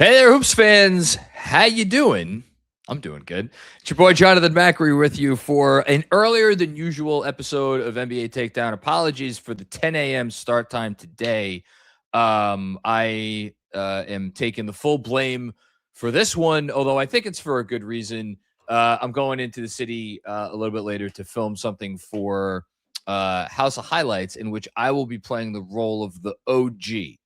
Hey there, Hoops fans. How you doing? I'm doing good. It's your boy Jonathan Macri with you for an earlier than usual episode of NBA Takedown. Apologies for the 10 a.m. start time today. I am taking the full blame for this one, although I think it's for a good reason. I'm going into the city a little bit later to film something for House of Highlights, in which I will be playing the role of the OG,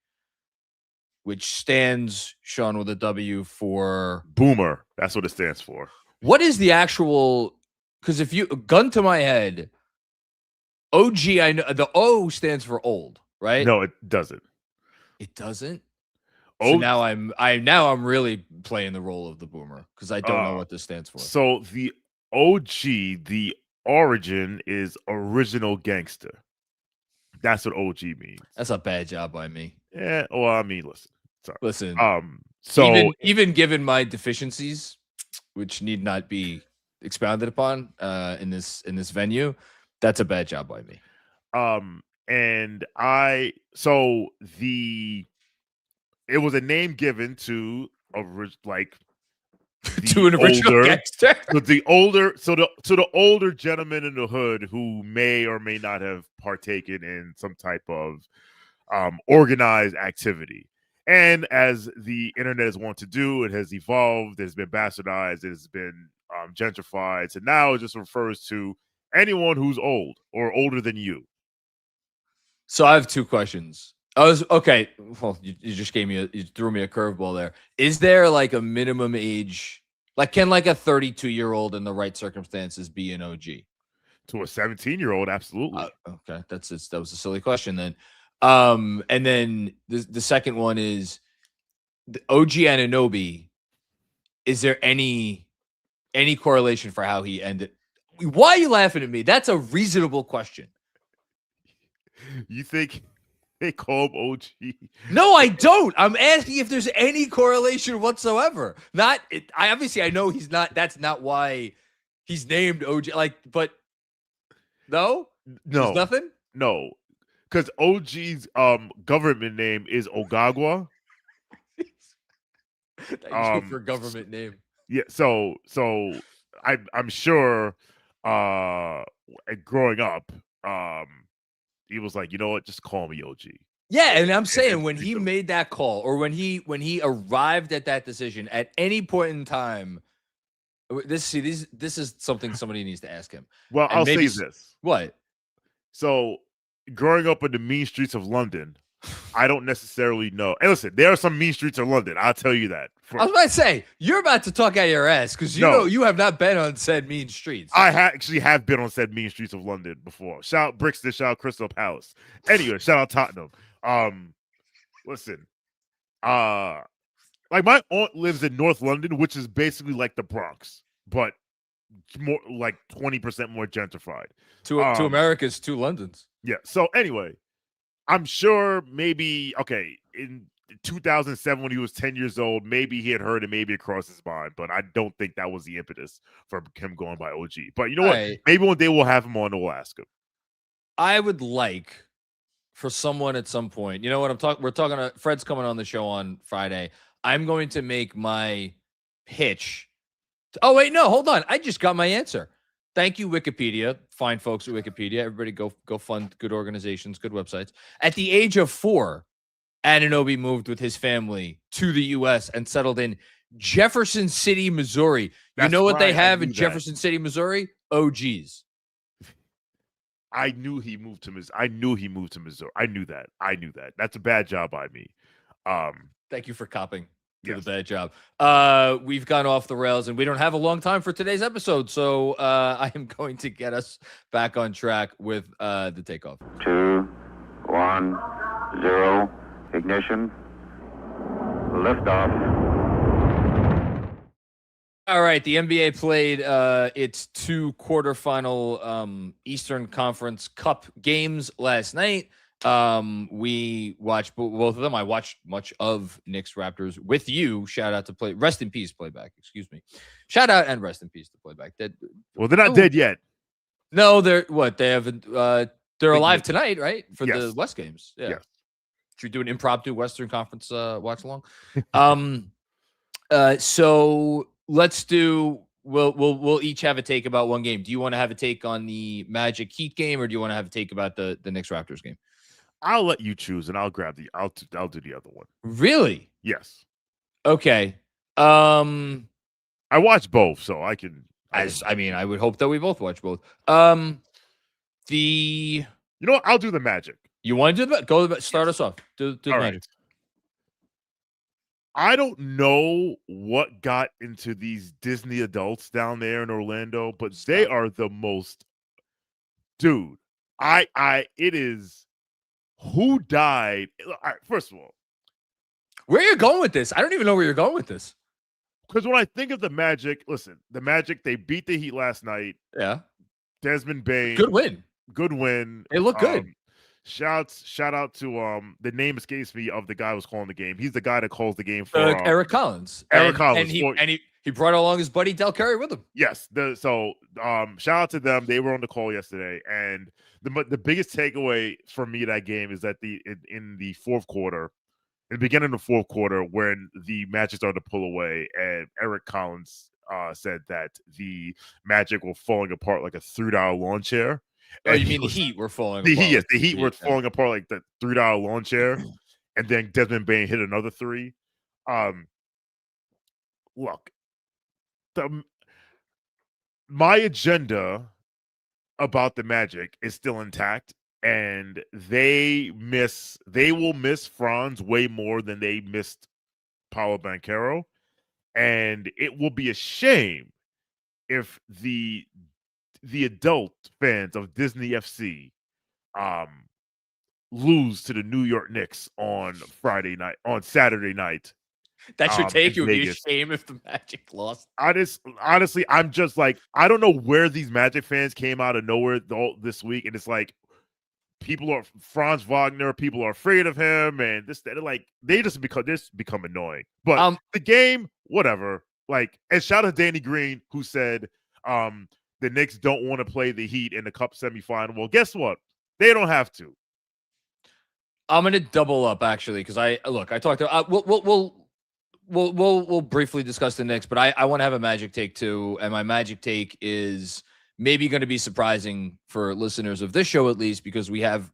which stands, Sean, with a W for Boomer. That's what it stands for. what is the actual? Because if you gun to my head, OG, I know the O stands for old, right? No, it doesn't. It doesn't. So Oh, now I'm really playing the role of the boomer because I don't know what this stands for. so the OG, the origin is original gangster. That's what OG means. That's a bad job by me. Yeah. Well, I mean, listen. Sorry. Listen, So even given my deficiencies, which need not be expounded upon in this venue, that's a bad job by me. and it was a name given to To an original gangster. the older gentleman in the hood who may or may not have partaken in some type of organized activity. And as the internet is wont to do, it has evolved, it has been bastardized, it has been gentrified. So now it just refers to anyone who's old or older than you. So I have two questions. I was okay. Well, you just you threw me a curveball there. Is there like a minimum age? Like, can like a 32-year-old in the right circumstances be an OG? To a 17-year-old, absolutely. Okay, that was a silly question then. And then the second one is the OG Anunoby. Is there any correlation for how he ended? Why are you laughing at me? That's a reasonable question. You think they call him OG? No, I don't. I'm asking if there's any correlation whatsoever. I know he's not. That's not why he's named OG. But no, there's nothing. No, because OG's government name is Ogagwa. Thank you for government name. Yeah, so I'm sure growing up, he was like, you know what, just call me OG. Yeah, and I'm saying when he made that call, or when he arrived at that decision at any point in time, this is something somebody needs to ask him. Well, I'll say this. What? So growing up in the mean streets of London, I don't necessarily know. And listen, there are some mean streets of London. I'll tell you that. I was about to say, you're about to talk out your ass because know you have not been on said mean streets. I actually have been on said mean streets of London before. Shout out Brixton, shout out Crystal Palace. Anyway, shout out Tottenham. Listen, like my aunt lives in North London, which is basically like the Bronx, but more like 20% more gentrified. To America's two Londons. Yeah. So anyway, I'm sure maybe in 2007 when he was 10 years old, maybe he had heard it, maybe it crossed his mind, but I don't think that was the impetus for him going by OG. But you know what? Maybe one day we'll have him on and we'll ask him. I would like for someone at some point, you know what I'm talking? We're talking to Fred's coming on the show on Friday. I'm going to make my pitch. Oh, wait, no, hold on. I just got my answer. Thank you, Wikipedia. Fine folks at Wikipedia. Everybody go fund good organizations, good websites. At the age of 4, Anunoby moved with his family to the U.S. and settled in Jefferson City, Missouri. You know what they have in Jefferson City, Missouri? OGs. I knew he moved to Missouri. I knew that. That's a bad job by me. Thank you for copping to the bad job. We've gone off the rails, and we don't have a long time for today's episode, so I am going to get us back on track with the takeoff. 2, 1, 0, ignition, liftoff. All right, the NBA played its 2 quarterfinal Eastern Conference Cup games last night. We watched both of them. I watched much of Knicks Raptors with you. Shout out to rest in peace, Playback. Excuse me. Shout out and rest in peace to Playback. Well, they're not dead yet. No, they're what? They haven't. They're alive tonight, right? For the West games. Yeah. Yes. Should we do an impromptu Western Conference watch along? So let's do. We'll each have a take about one game. Do you want to have a take on the Magic Heat game, or do you want to have a take about the Knicks Raptors game? I'll let you choose, and I'll grab the. I'll do the other one. Really? Yes, Okay. I watched both, so I can. I mean, I would hope that we both watch both. The You know what? I'll do the Magic. You want to do that? Go start us off. Do the All Magic. right. I don't know what got into these Disney adults down there in Orlando, but they are the most. Dude, it is. Who died? All right, first of all, Where are you going with this? I don't even know where you're going with this. because when I think of the Magic, listen, the Magic, they beat the Heat last night. Yeah. Desmond Bain, Good win. good win. They look good. Shout out to the name escapes me of the guy who was calling the game. He's the guy that calls the game for Eric Collins. Eric Collins. And he brought along his buddy Del Curry with him. Yes. Shout out to them. They were on the call yesterday, and the biggest takeaway for me that game is that in the fourth quarter, in the beginning of the fourth quarter, when the Magic started to pull away, and Eric Collins said that the Magic were falling apart like a $3 lawn chair. Oh, you mean the Heat were falling apart? Yes, the Heat were falling apart like the $3 lawn chair, and then Desmond Bain hit another three. Look, my agenda about the Magic is still intact, and they will miss Franz way more than they missed Paolo Banchero, and it will be a shame if the adult fans of Disney FC lose to the New York Knicks on Saturday night. That's your take? It would be a Vegas. shame if the Magic lost. Honestly, I'm just like, I don't know where these Magic fans came out of nowhere this week, and it's like Franz Wagner, people are afraid of him, and they just become annoying. But the game, whatever. Like, and shout out to Danny Green, who said the Knicks don't want to play the Heat in the Cup semifinal. Well, guess what? They don't have to. I'm gonna double up actually, because I talked to we'll briefly discuss the Knicks, but I want to have a Magic take too, and my Magic take is maybe going to be surprising for listeners of this show, at least, because we have,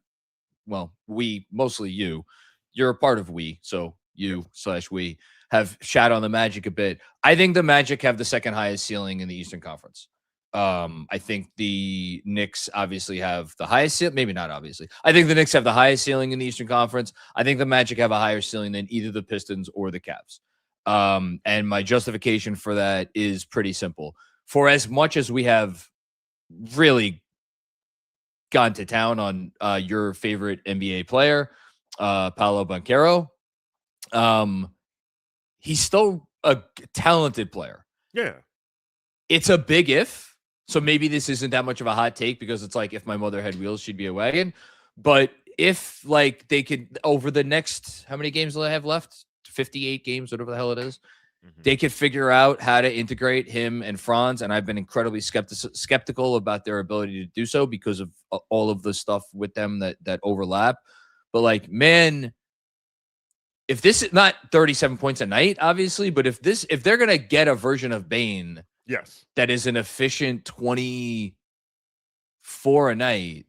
mostly you're a part of so you/we have shat on the Magic a bit. I think the Magic have the second highest ceiling in the Eastern Conference. I think the Knicks obviously have the highest ceiling. Maybe not obviously. I think the Knicks have the highest ceiling in the Eastern Conference. I think the Magic have a higher ceiling than either the Pistons or the Cavs. And my justification for that is pretty simple. For as much as we have really gone to town on your favorite NBA player, Paolo Banchero, he's still a talented player. Yeah. It's a big if. So maybe this isn't that much of a hot take, because it's like, if my mother had wheels, she'd be a wagon. But if they could, over the next, how many games do they have left? 58 games, whatever the hell it is. Mm-hmm. They could figure out how to integrate him and Franz. And I've been incredibly skeptical about their ability to do so because of all of the stuff with them that overlap. But man, if this is not 37 points a night, obviously, but if they're going to get a version of Bane, yes, that is an efficient 24 a night,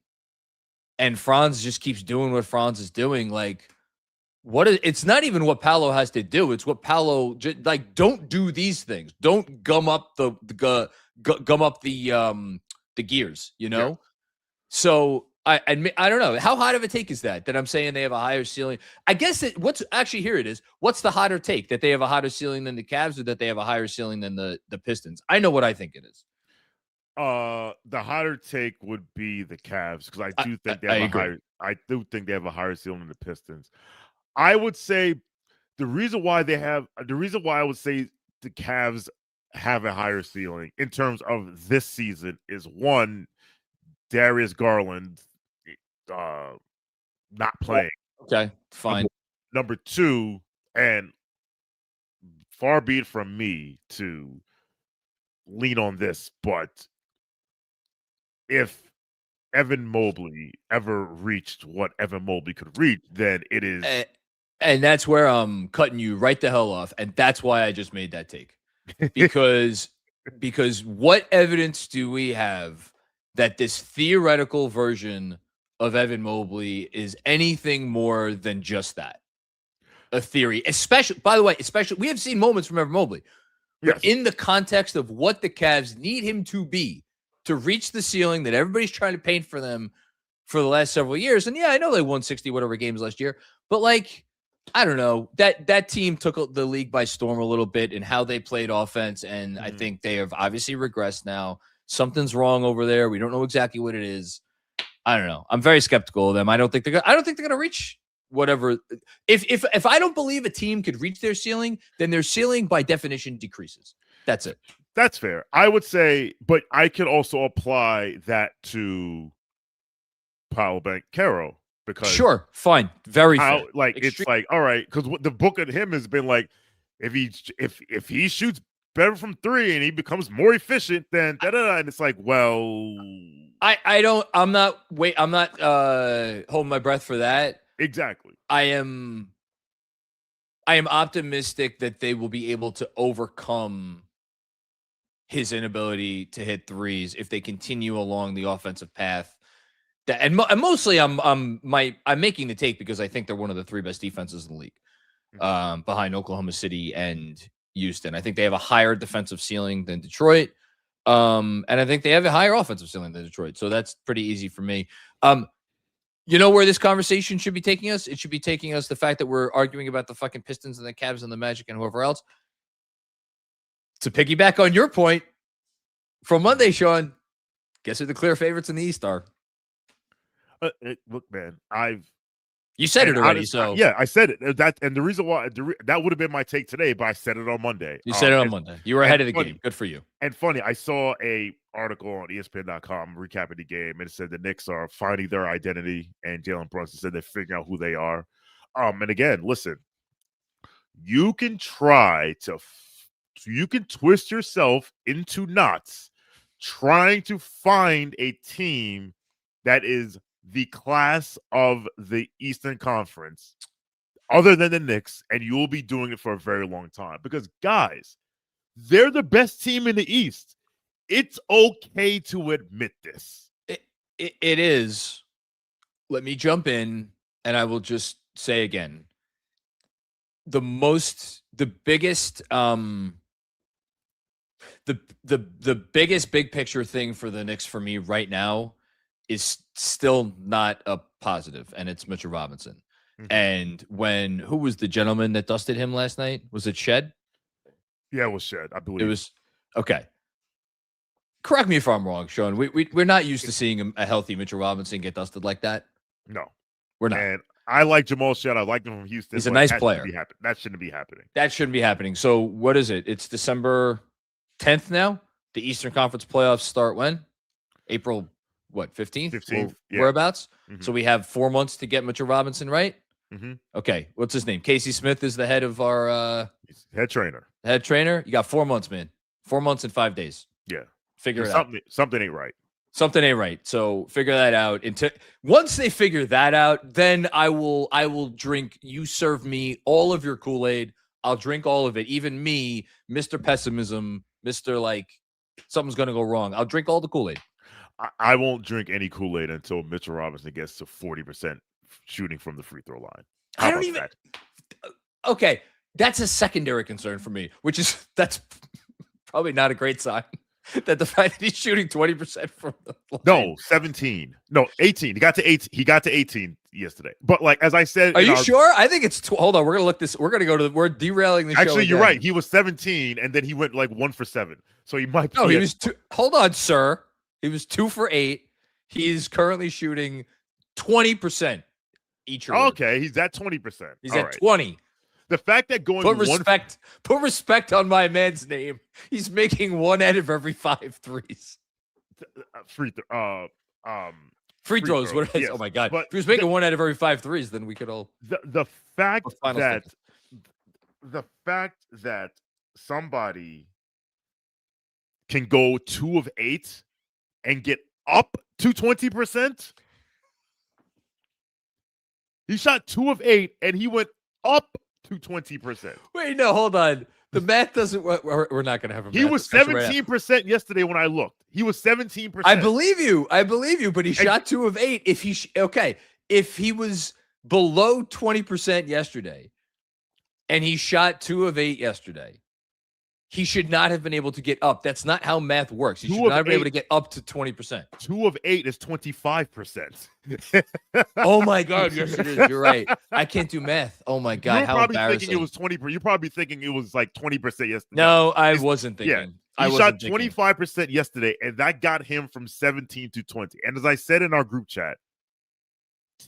and Franz just keeps doing what Franz is doing, it's not even what Paolo has to do. It's what Paolo don't do these things. Don't gum up the gears, Yeah. So I don't know. How hot of a take is that I'm saying they have a higher ceiling? I guess here it is. What's the hotter take, that they have a hotter ceiling than the Cavs, or that they have a higher ceiling than the Pistons? I know what I think it is. The hotter take would be the Cavs, because I do think they have a higher ceiling than the Pistons. I would say the reason why I would say the Cavs have a higher ceiling in terms of this season is, one, Darius Garland not playing. Okay, fine. Number two, and far be it from me to lean on this, but if Evan Mobley ever reached what Evan Mobley could reach, then it is And that's where I'm cutting you right the hell off. And that's why I just made that take. Because what evidence do we have that this theoretical version of Evan Mobley is anything more than just that? A theory. Especially, by the way, we have seen moments from Evan Mobley. But in the context of what the Cavs need him to be to reach the ceiling that everybody's trying to paint for them for the last several years. And yeah, I know they won 60 whatever games last year, but like, I don't know, that team took the league by storm a little bit in how they played offense. And I think they have obviously regressed now. Something's wrong over there. We don't know exactly what it is. I don't know. I'm very skeptical of them. I don't think they're going to reach whatever. If I don't believe a team could reach their ceiling, then their ceiling by definition decreases. That's it. That's fair. I would say, but I could also apply that to Paolo Banchero because sure, fine, very fair. Like it's like all right, because the book of him has been like if he shoots better from three and he becomes more efficient, then and it's like, well, I'm not holding my breath for that. Exactly. I am optimistic that they will be able to overcome his inability to hit threes if they continue along the offensive path. And mostly I'm making the take because I think they're one of the three best defenses in the league, behind Oklahoma City and Houston. I think they have a higher defensive ceiling than Detroit. And I think they have a higher offensive ceiling than Detroit. So that's pretty easy for me. You know where this conversation should be taking us? It should be taking us the fact that we're arguing about the fucking Pistons and the Cavs and the Magic and whoever else. To piggyback on your point from Monday, Shawn, guess who the clear favorites in the East are? Look, man, you said it already. So yeah, I said it. And the reason why that would have been my take today, but I said it on Monday. You said it on Monday. You were ahead of the game. Good for you. And funny, I saw a article on ESPN.com recapping the game, and it said the Knicks are finding their identity, and Jalen Brunson said they're figuring out who they are. And again, listen, you can you can twist yourself into knots trying to find a team that is the class of the Eastern Conference other than the Knicks, and you will be doing it for a very long time because, guys, they're the best team in the East. It's okay to admit this. It is. Let me jump in, and I will just say again, the biggest big picture thing for the Knicks for me right now is still not a positive, and it's Mitchell Robinson. And who was the gentleman that dusted him last night? Was it Shed? Yeah, it was Shed, I believe. It was okay. Correct me if I'm wrong, Shawn. We're not used to seeing a healthy Mitchell Robinson get dusted like that. No, we're not. And I like Jamal Shed. I like him from Houston. He's a nice player. That shouldn't be happening. That shouldn't be happening. So what is it? It's December 10th now. The Eastern Conference playoffs start when? April 15th? 15th. Whereabouts? So we have 4 months to get Mitchell Robinson right. Okay, what's his name? Casey Smith is the head of our head trainer. Head trainer. You got 4 months, man. 4 months and 5 days. Yeah, figure it out. Something ain't right. Something ain't right. So figure that out. Once they figure that out, then I will drink. You serve me all of your Kool-Aid. I'll drink all of it. Even me, Mr. Pessimism, Mr. Like something's gonna go wrong. I'll drink all the Kool-Aid. I won't drink any Kool-Aid until Mitchell Robinson gets to 40% shooting from the free throw line. I don't even. Okay, that's a secondary concern for me, that's probably not a great sign. That the fact that he's shooting 20% from the line. No, 17. No, 18. He got to 18. He got to 18 yesterday. But like as I said, are you sure? I think it's hold on. We're gonna look this. We're gonna go to. We're derailing the show. Actually, you're right. He was 17, and then he went like 1 for 7. So he might. No, he was. Hold on, sir. He was 2 for 8. He is currently shooting 20% each. Okay, he's at 20%. He's at 20. The fact that going put respect on my man's name. He's making 1 out of every 5 threes. Free throws. What it is? Yes. Oh my god! But if he was making 1 out of every 5 threes, then we could all. The fact that somebody can go 2 of 8 and get up to 20%. He shot 2 of 8 and he went up to 20%. Wait, no, hold on. The math doesn't. We're not going to have a. He was 17% yesterday when I looked. He was 17%. I believe you. But he shot 2 of 8. If he was below 20% yesterday, and he shot 2 of 8 yesterday, he should not have been able to get up. That's not how math works. He should not have been able to get up to 20%. 2 of 8 is 25%. Oh my God! Yes, it is. You're right. I can't do math. Oh my God! How embarrassing! Thinking it was 20. You're probably thinking it was like 20% yesterday. No, I wasn't thinking. Yeah, he shot 25% yesterday, and that got him from 17 to 20. And as I said in our group chat,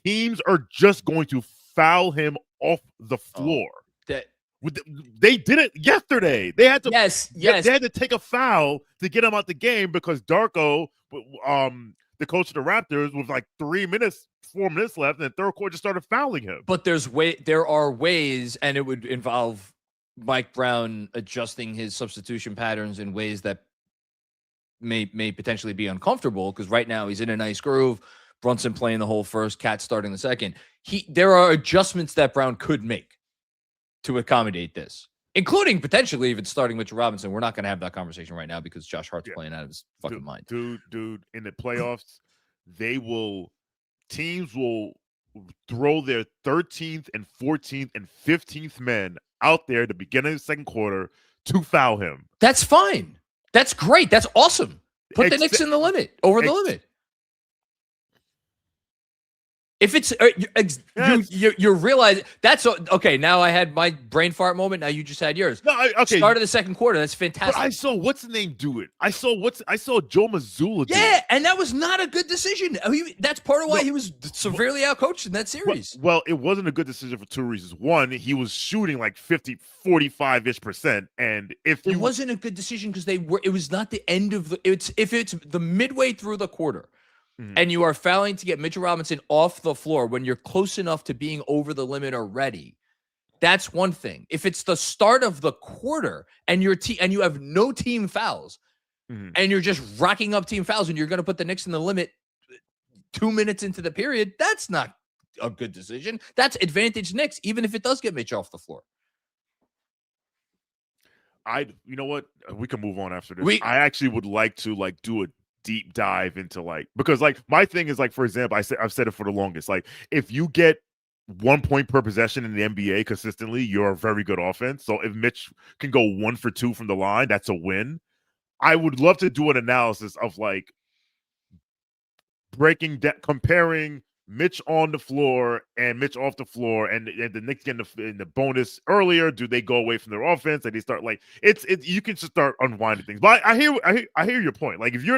teams are just going to foul him off the floor. They did it yesterday. They had to. Yes. They had to take a foul to get him out the game because Darko, the coach of the Raptors, with like 4 minutes left, and the third quarter just started fouling him. But there are ways, and it would involve Mike Brown adjusting his substitution patterns in ways that may potentially be uncomfortable, because right now he's in a nice groove. Brunson playing the whole first, Cat starting the second. There are adjustments that Brown could make to accommodate this, including potentially even starting Mitchell Robinson. We're not going to have that conversation right now because Josh Hart's playing out of his fucking mind. Dude, in the playoffs, teams will throw their 13th and 14th and 15th men out there at the beginning of the second quarter to foul him. That's fine. That's great. That's awesome. Put the Knicks in the limit, over the limit. If it's you're realizing that's okay. Now I had my brain fart moment. Now you just had yours. No, okay. Start of the second quarter. That's fantastic. But I saw what's the name do it. I saw Joe Mazzulla do it. Yeah, and that was not a good decision. That's part of why he was severely outcoached in that series. Well, it wasn't a good decision for 2 reasons. One, he was shooting like 45-ish%, and it wasn't a good decision because it was not the end of the. If it's the midway through the quarter. Mm-hmm. And you are fouling to get Mitchell Robinson off the floor when you're close enough to being over the limit already. That's one thing. If it's the start of the quarter and and you have no team fouls, and you're just racking up team fouls, and you're going to put the Knicks in the limit 2 minutes into the period, that's not a good decision. That's advantage Knicks, even if it does get Mitch off the floor. You know what? We can move on after this. I actually would like to do a deep dive into because my thing is for example, I've said it for the longest. If you get 1 point per possession in the NBA consistently, you're a very good offense. So if Mitch can go 1 for 2 from the line, that's a win. I would love to do an analysis of comparing Mitch on the floor and Mitch off the floor, and the Knicks getting the bonus earlier. Do they go away from their offense and they start you can just start unwinding things. But I hear your point. If you're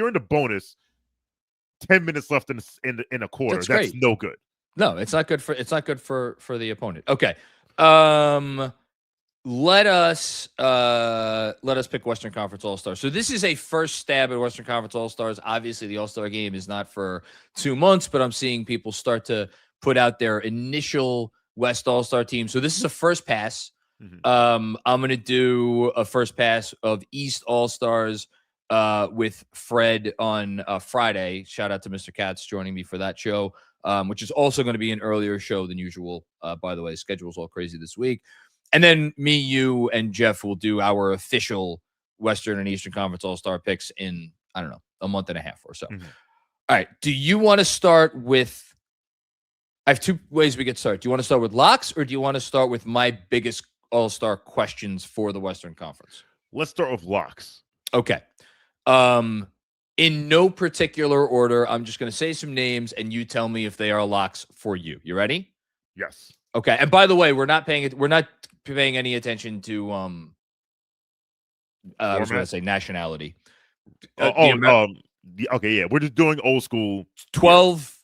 in the bonus, 10 minutes left in a quarter, that's no good. No, it's not good for the opponent. Okay. Let us pick Western Conference All-Stars. So this is a first stab at Western Conference All-Stars. Obviously, the All-Star game is not for 2 months, but I'm seeing people start to put out their initial West All-Star team. So this is a first pass. I'm going to do a first pass of East All-Stars with Fred on Friday. Shout out to Mr. Katz joining me for that show, which is also going to be an earlier show than usual. By the way, schedule's all crazy this week. And then me, you, and Jeff will do our official Western and Eastern Conference All-Star picks in, I don't know, a month and a half or so. All right. Do you want to start with – I have 2 ways we get started. Do you want to start with locks, or do you want to start with my biggest All-Star questions for the Western Conference? Let's start with locks. Okay. In no particular order, I'm just going to say some names, and you tell me if they are locks for you. You ready? Yes. Okay. And by the way, we're not paying any attention to I was going to say nationality. Okay, yeah. We're just doing old school 12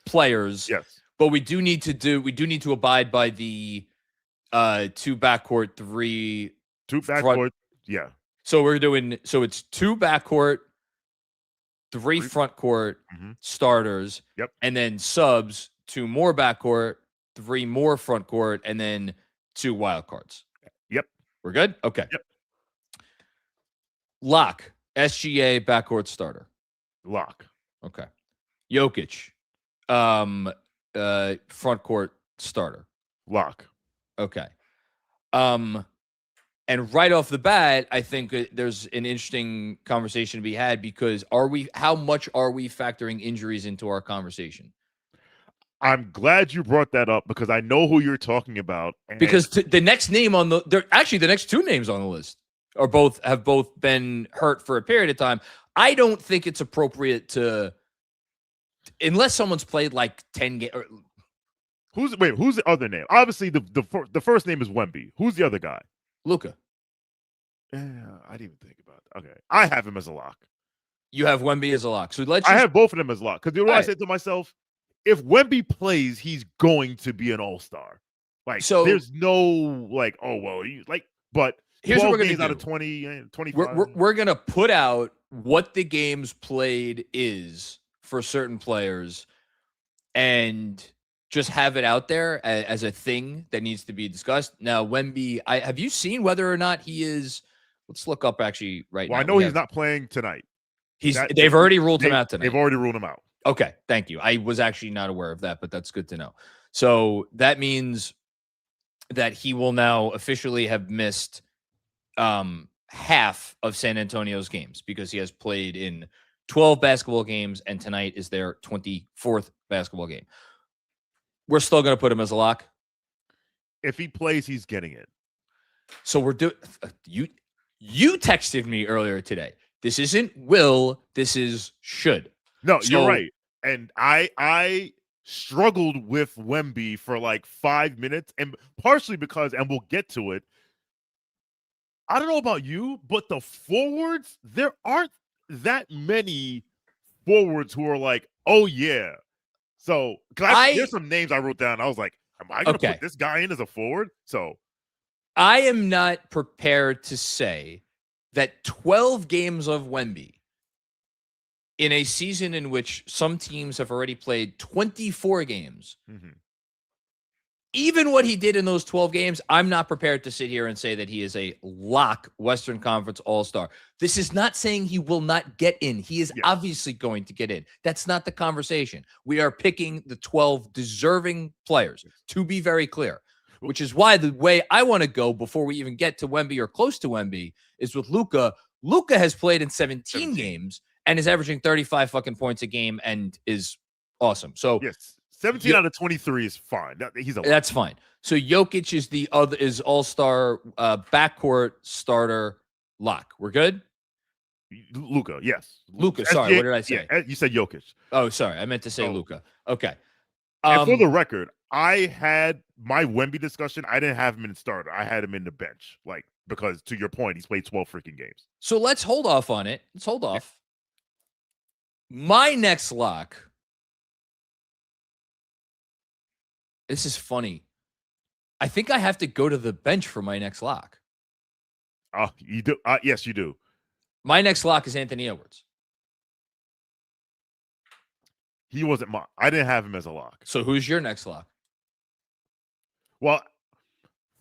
players. Yes. But we do need to abide by the 2 backcourt, 3 2 backcourt. Front. Yeah. So it's 2 backcourt, 3 front court starters. Yep. And then subs, 2 more backcourt, 3 more front court, and then 2 wild cards. Yep. We're good? Okay. Yep. Lock, SGA backcourt starter. Lock. Okay. Jokic, front court starter. Lock. Okay. And right off the bat, I think there's an interesting conversation to be had because how much are we factoring injuries into our conversation? I'm glad you brought that up because I know who you're talking about. Because the next name on the next two names on the list have both been hurt for a period of time. I don't think it's appropriate to, unless someone's played like 10 games. Who's the other name? Obviously, the first name is Wemby. Who's the other guy? Luka. Yeah, I didn't even think about that. Okay, I have him as a lock. You have Wemby as a lock. So I have both of them as lock because you know what I Right. said to myself? If Wemby plays, he's going to be an all-star. Like, So there's no like, oh well, but here's what we're 12 gonna games do. out of 20, 25. We're gonna put out what the games played is for certain players, and just have it out there as a thing that needs to be discussed. Now, Wemby, have you seen whether or not he is? Let's look up actually right now. Well, I know he's not playing tonight. They've already ruled him out tonight. They've already ruled him out. Okay, thank you. I was actually not aware of that, but that's good to know. So that means that he will now officially have missed half of San Antonio's games because he has played in 12 basketball games, and tonight is their 24th basketball game. We're still going to put him as a lock. If he plays, he's getting it. So we're doing. You texted me earlier today. This isn't will. This is should. No, you're right. And I struggled with Wemby for like 5 minutes, and partially because, and we'll get to it, I don't know about you, but the forwards, there aren't that many forwards who are like, oh yeah. So there's some names I wrote down. I was like, am I going to put this guy in as a forward? So I am not prepared to say that 12 games of Wemby in a season in which some teams have already played 24 games, even what he did in those 12 games, I'm not prepared to sit here and say that he is a lock Western Conference All-Star. This is not saying he will not get in. He is obviously going to get in. That's not the conversation. We are picking the 12 deserving players, to be very clear, which is why the way I want to go before we even get to Wemby or close to Wemby is with Luka. Luka has played in 17 games and is averaging 35 fucking points a game and is awesome. So yes, 17 out of 23 is fine. That's fine. So Jokic is all-star backcourt starter lock. We're good? Luka, yes. Luka, sorry, what did I say? Yeah, you said Jokic. Oh, sorry. I meant to say Luka. Okay. And for the record, I had my Wemby discussion. I didn't have him in the starter. I had him in the bench. Like, because to your point, he's played 12 freaking games. So let's hold off on it. Let's hold off. My next lock. This is funny. I think I have to go to the bench for my next lock. Oh, you do? Yes, you do. My next lock is Anthony Edwards. He wasn't mine. I didn't have him as a lock. So who's your next lock? Well,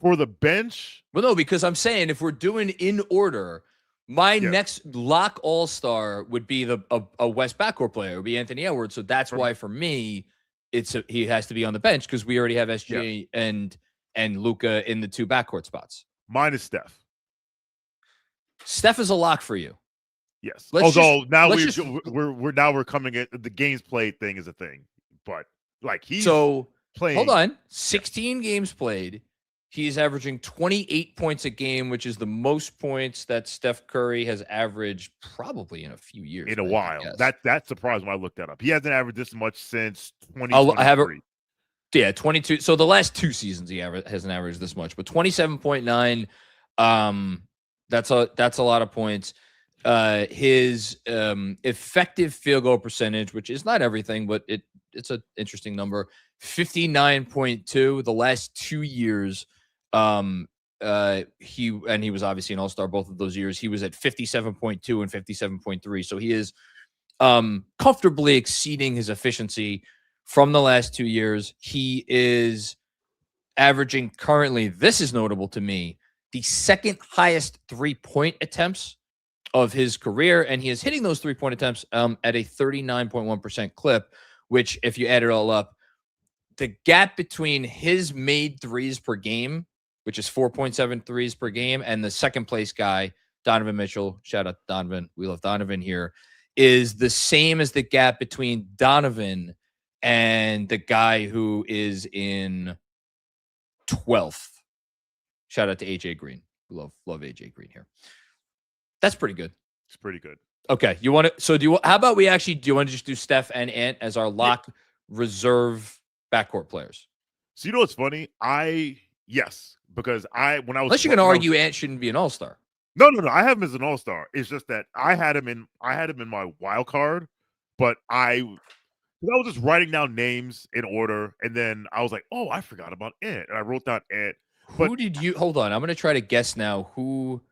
for the bench. Well, no, because I'm saying if we're doing in order, my next lock all-star would be a West backcourt player. It would be Anthony Edwards. So that's why for me, he has to be on the bench because we already have SGA and Luka in the two backcourt spots. Mine is Steph. Steph is a lock for you. Yes. Although now we're coming at the games played thing is a thing, but like he's playing. Hold on, 16 games played. He's averaging 28 points a game, which is the most points that Steph Curry has averaged probably in a few years. In a while. That surprised when I looked that up. He hasn't averaged this much since 2023. I have it. Yeah, 22. So the last two seasons he hasn't averaged this much, but 27.9. That's a lot of points. His effective field goal percentage, which is not everything, but it's an interesting number, 59.2. The last 2 years, he was obviously an all-star both of those years. He was at 57.2 and 57.3. So he is comfortably exceeding his efficiency from the last 2 years. He is averaging currently, this is notable to me, the second highest three-point attempts of his career, and he is hitting those three-point attempts at a 39.1% clip, which, if you add it all up, the gap between his made threes per game, which is 4.7 threes per game, and the second place guy, Donovan Mitchell, shout out to Donovan, we love Donovan here, is the same as the gap between Donovan and the guy who is in 12th. Shout out to AJ Green. We love AJ Green here. That's pretty good. It's pretty good. Okay. You want to, so how about do you want to just do Steph and Ant as our lock reserve backcourt players? So you know what's funny? Yes, because when I was unless you're going to argue Ant shouldn't be an all-star. No. I have him as an all-star. It's just that I had him in my wild card, but I was just writing down names in order, and then I was like, oh, I forgot about Ant, and I wrote down Ant. Who did you hold on? I'm going to try to guess now who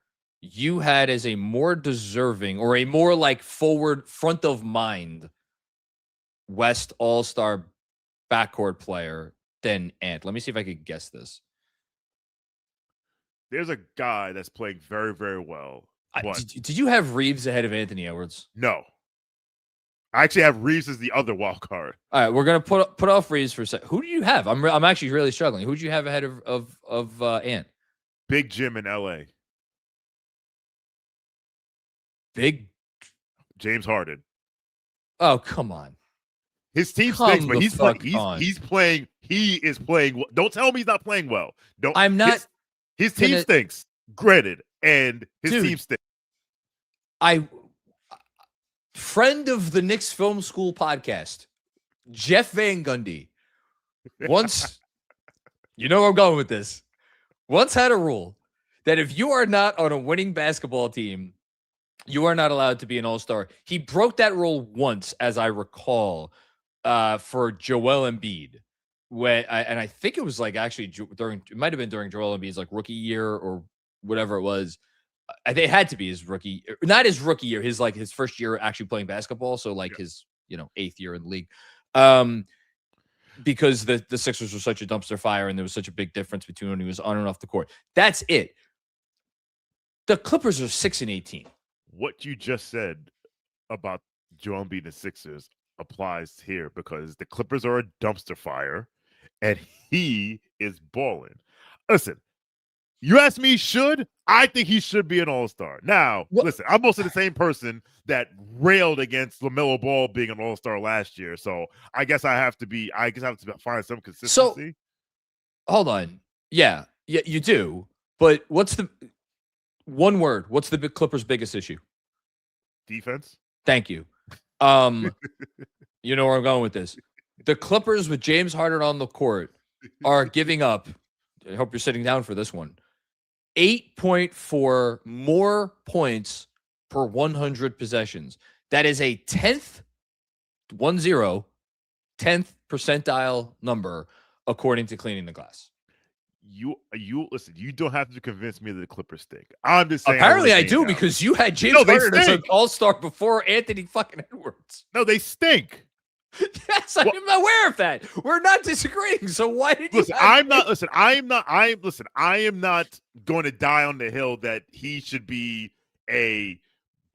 you had as a more deserving or a more like forward front of mind West all-star backcourt player than Ant. Let me see if I could guess this. There's a guy that's playing very, very well. Did you have Reeves ahead of Anthony Edwards? No. I actually have Reeves as the other wild card. All right, we're gonna put off Reeves for a second. Who do you have? I'm actually really struggling. Who do you have ahead of Ant? Big Jim in LA. Big James Harden. Oh, come on. His team stinks, but he's playing. He is playing. Don't tell me he's not playing well. Don't. I'm not. His team stinks. Granted, and his team stinks. Friend of the Knicks Film School podcast, Jeff Van Gundy, once, you know where I'm going with this, once had a rule that if you are not on a winning basketball team, you are not allowed to be an all-star. He broke that rule once, as I recall, for Joel Embiid. And I think it was like actually it might have been during Joel Embiid's like rookie year or whatever it was. They had to be his rookie, not his rookie year, his first year actually playing basketball. So like his, 8th year in the league. Because the Sixers were such a dumpster fire and there was such a big difference between when he was on and off the court. That's it. The Clippers are 6-18. What you just said about Joel Embiid and the Sixers applies here because the Clippers are a dumpster fire and he is balling. Listen, you ask me, I think he should be an all-star. Now, listen, I'm also the same person that railed against LaMelo Ball being an all-star last year. So I guess I have to find some consistency. So, hold on. Yeah, you do. But what's the one word? What's the Clippers' biggest issue? Defense. Thank you. You know where I'm going with this. The Clippers with James Harden on the court are giving up. I hope you're sitting down for this one. 8.4 more points per 100 possessions. That is a 10th percentile number according to Cleaning the Glass. You listen, you don't have to convince me that the Clippers stink. I'm just saying. Apparently I do because you had James Harden as an all-star before Anthony fucking Edwards. No, they stink. Yes, I'm aware of that. We're not disagreeing. So why did you? I am not going to die on the hill that he should be a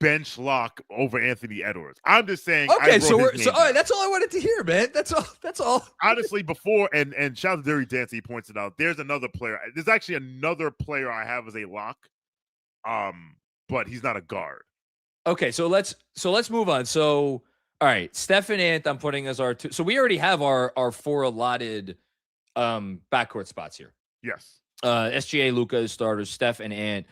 bench lock over Anthony Edwards. I'm just saying. Okay, all right, that's all I wanted to hear, man. That's all. Honestly, before and shout out to Derry Dance, he pointed out there's another player. There's actually another player I have as a lock, but he's not a guard. Okay, so let's move on. So. All right, Steph and Ant, I'm putting as our two. So we already have our 4 allotted backcourt spots here. Yes. SGA, Luka as starters, Steph and Ant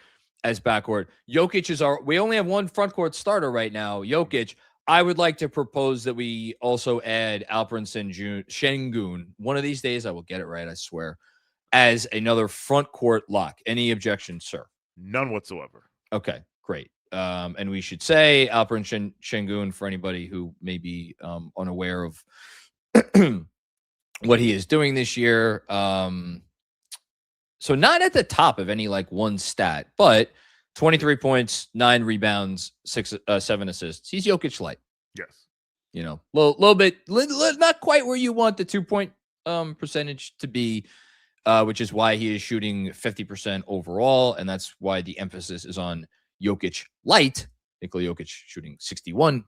as backcourt. Jokic is we only have one frontcourt starter right now, Jokic. I would like to propose that we also add Alperen Şengün. One of these days I will get it right, I swear, as another frontcourt lock. Any objections, sir? None whatsoever. Okay, great. And we should say Alperen Şengün for anybody who may be unaware of what he is doing this year. So not at the top of any one stat, but 23 points, 9 rebounds, 7 assists. He's Jokic light. Yes. Little bit, not quite where you want the 2-point percentage to be, which is why he is shooting 50% overall, and that's why the emphasis is on Jokic light. Nikola Jokic shooting 61%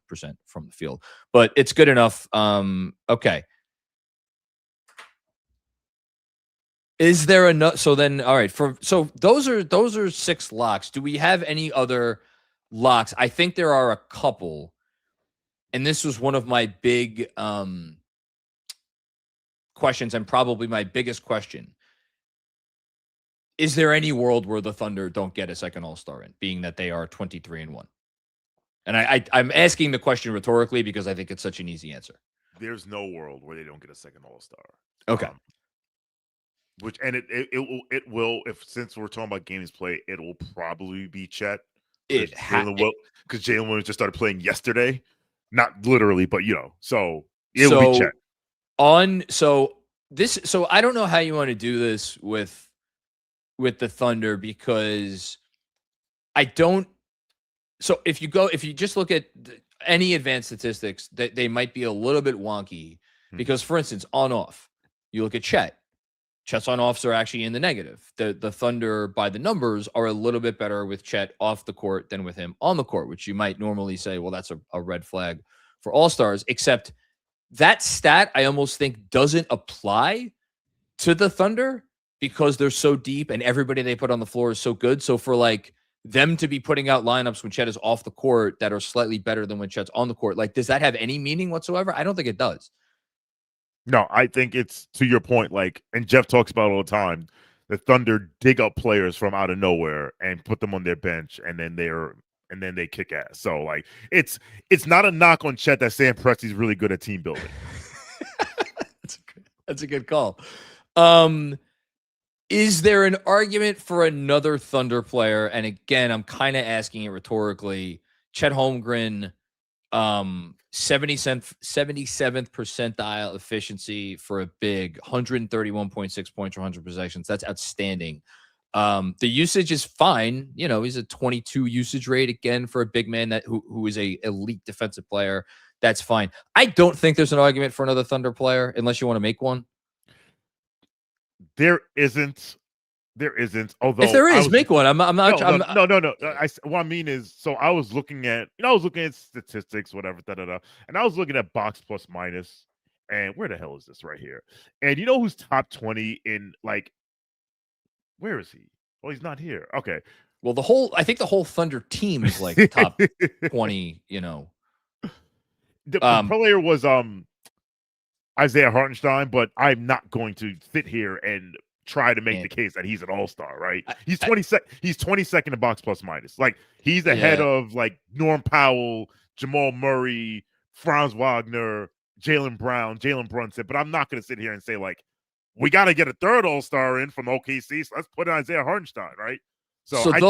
from the field, but it's good enough. Okay. Is there enough? So then, all right. So those are 6 locks. Do we have any other locks? I think there are a couple, and this was one of my big questions, and probably my biggest question. Is there any world where the Thunder don't get a second All-Star in, being that they are 23-1? And I'm asking the question rhetorically because I think it's such an easy answer. There's no world where they don't get a second All-Star. Okay. Which and it will if since we're talking about games played, it will probably be Chet. Because Jalen Williams just started playing yesterday, not literally, but so it will be Chet. So I don't know how you want to do this with the Thunder, because I don't. So if you just look at any advanced statistics, that they might be a little bit wonky, because, for instance, on-off, you look at Chet's on-offs are actually in the negative. The Thunder, by the numbers, are a little bit better with Chet off the court than with him on the court, which you might normally say, well, that's a red flag for All-Stars, except that stat I almost think doesn't apply to the Thunder because they're so deep and everybody they put on the floor is so good. So for like them to be putting out lineups when Chet is off the court that are slightly better than when Chet's on the court, like, does that have any meaning whatsoever? I don't think it does. No, I think it's to your point, like, and Jeff talks about it all the time, the Thunder dig up players from out of nowhere and put them on their bench, and then they kick ass. So like it's not a knock on Chet that Sam Presti's really good at team building. That's a good call. Is there an argument for another Thunder player? And again, I'm kind of asking it rhetorically. Chet Holmgren, 77th percentile efficiency for a big, 131.6 points for 100 possessions. That's outstanding. The usage is fine. He's a 22 usage rate again for a big man who is a elite defensive player. That's fine. I don't think there's an argument for another Thunder player unless you want to make one. There isn't. Although if there is, make one. I'm not. No. What I mean is, so I was looking at, statistics, whatever, and I was looking at box plus minus, and where the hell is this right here? And you know who's top 20 in, like, where is he? Oh, he's not here. Okay. Well, I think the whole Thunder team is like top 20. The player was Isaiah Hartenstein, but I'm not going to sit here and try to make the case that he's an all-star, right? He's 22nd in box plus minus. Like, he's ahead of like Norm Powell, Jamal Murray, Franz Wagner, Jaylen Brown, Jalen Brunson. But I'm not going to sit here and say, like, we got to get a third all-star in from OKC, so let's put in Isaiah Hartenstein, right? So I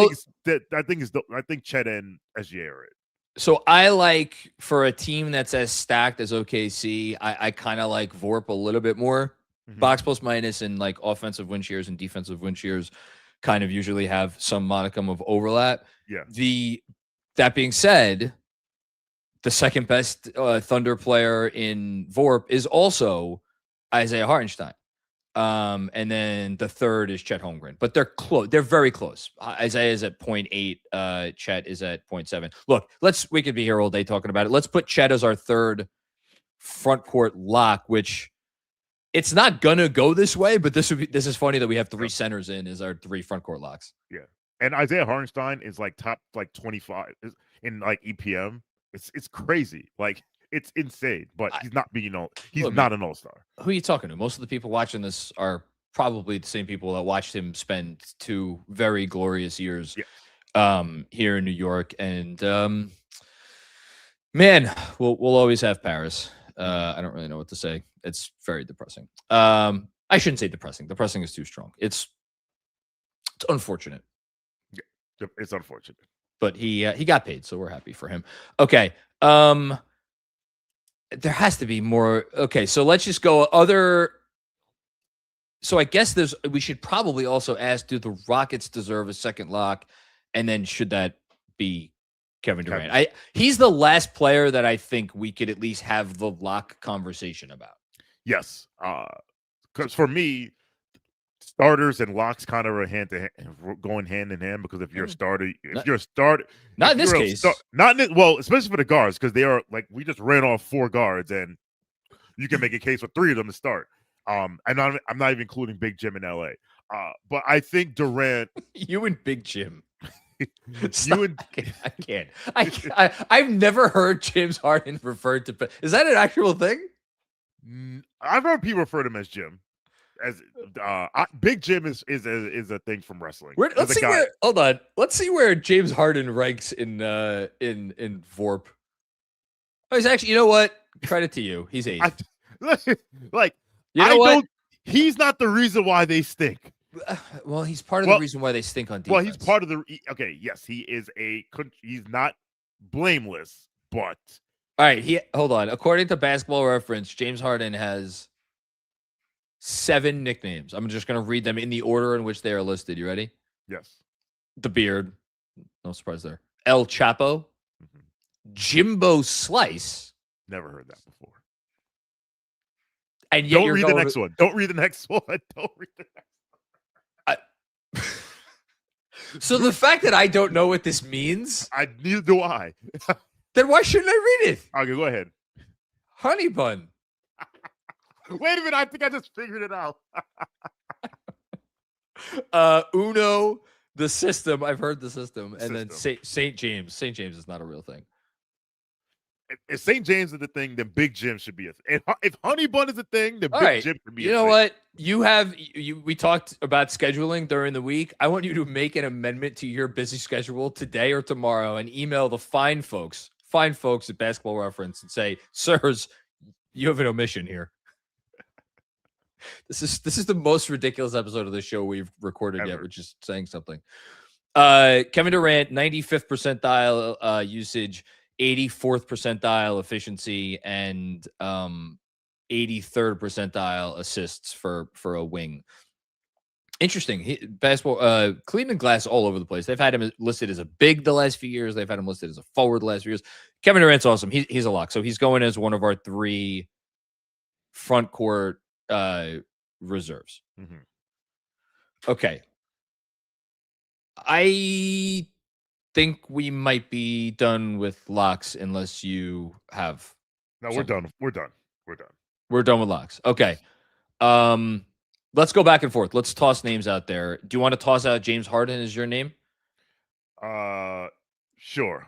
think Chet and SGA are it. So I like, for a team that's as stacked as OKC, I kind of like Vorp a little bit more. Box plus minus and like offensive win shares and defensive win shares kind of usually have some modicum of overlap. Yeah. That being said, the second best Thunder player in Vorp is also Isaiah Hartenstein. And then the third is Chet Holmgren, but they're close. They're very close. Isaiah is at 0.8. Chet is at 0.7. Look, we could be here all day talking about it. Let's put Chet as our third front court lock, which it's not gonna go this way, but this is funny that we have 3 centers in as our 3 front court locks. Yeah. And Isaiah Hartenstein is like top like 25 in like EPM. It's crazy. Like, it's insane, but he's not not an all-star. Who are you talking to? Most of the people watching this are probably the same people that watched him spend 2 very glorious years here in New York. And man, we'll always have Paris. I don't really know what to say. It's very depressing. I shouldn't say depressing. Depressing is too strong. It's unfortunate. Yeah, it's unfortunate. But he got paid, so we're happy for him. Okay. There has to be more. Okay, so let's just go other. So I guess we should probably also ask, do the Rockets deserve a second lock? And then should that be Kevin Durant? He's the last player that I think we could at least have the lock conversation about. Yes. Because for me, starters and locks kind of are going hand in hand, because if you're a starter, not in this case, especially for the guards, because they are, like, we just ran off 4 guards, and you can make a case for 3 of them to start. And I'm not even including Big Jim in LA. But I think Durant, You and Big Jim. you and I can't. I've never heard James Harden referred to. Is that an actual thing? I've heard people refer to him as Jim. As Big Jim is a thing from wrestling. Let's see where. Hold on. Let's see where James Harden ranks in Vorp. Oh, he's actually. You know what? Credit to you. He's 8th. Like, you know what? He's not the reason why they stink. Well, he's part of the reason why they stink on defense. Well, he's part of the. Okay, yes, he is he's not blameless, but all right. Hold on. According to Basketball Reference, James Harden has 7 nicknames. I'm just going to read them in the order in which they are listed. You ready? Yes. The Beard. No surprise there. El Chapo. Jimbo Slice. Never heard that before. And yet don't read the next one. Don't read the next one. Don't read the next one. So the fact that I don't know what this means, neither do I. Then why shouldn't I read it? Okay, go ahead. Honey bun. Wait a minute, I think I just figured it out. Uno, the system. I've heard the system, and then St. James. St. James is not a real thing. If St. James is the thing, then Big Jim should be a thing. If Honey Bun is a thing, then Big Jim should be a thing. You know what? We talked about scheduling during the week. I want you to make an amendment to your busy schedule today or tomorrow and email the fine folks at Basketball Reference and say, sirs, you have an omission here. This is the most ridiculous episode of the show we've recorded yet, which is saying something. Kevin Durant, 95th percentile usage, 84th percentile efficiency, and 83rd percentile assists for a wing. Interesting. Basketball, Cleveland Glass all over the place. They've had him listed as a big the last few years. They've had him listed as a forward the last few years. Kevin Durant's awesome. He's a lock. So he's going as one of our 3 front court reserves. Mm-hmm. Okay. I think we might be done with locks unless you have. No, we're done. We're done. We're done with locks. Okay. Let's go back and forth. Let's toss names out there. Do you want to toss out James Harden as your name? Sure.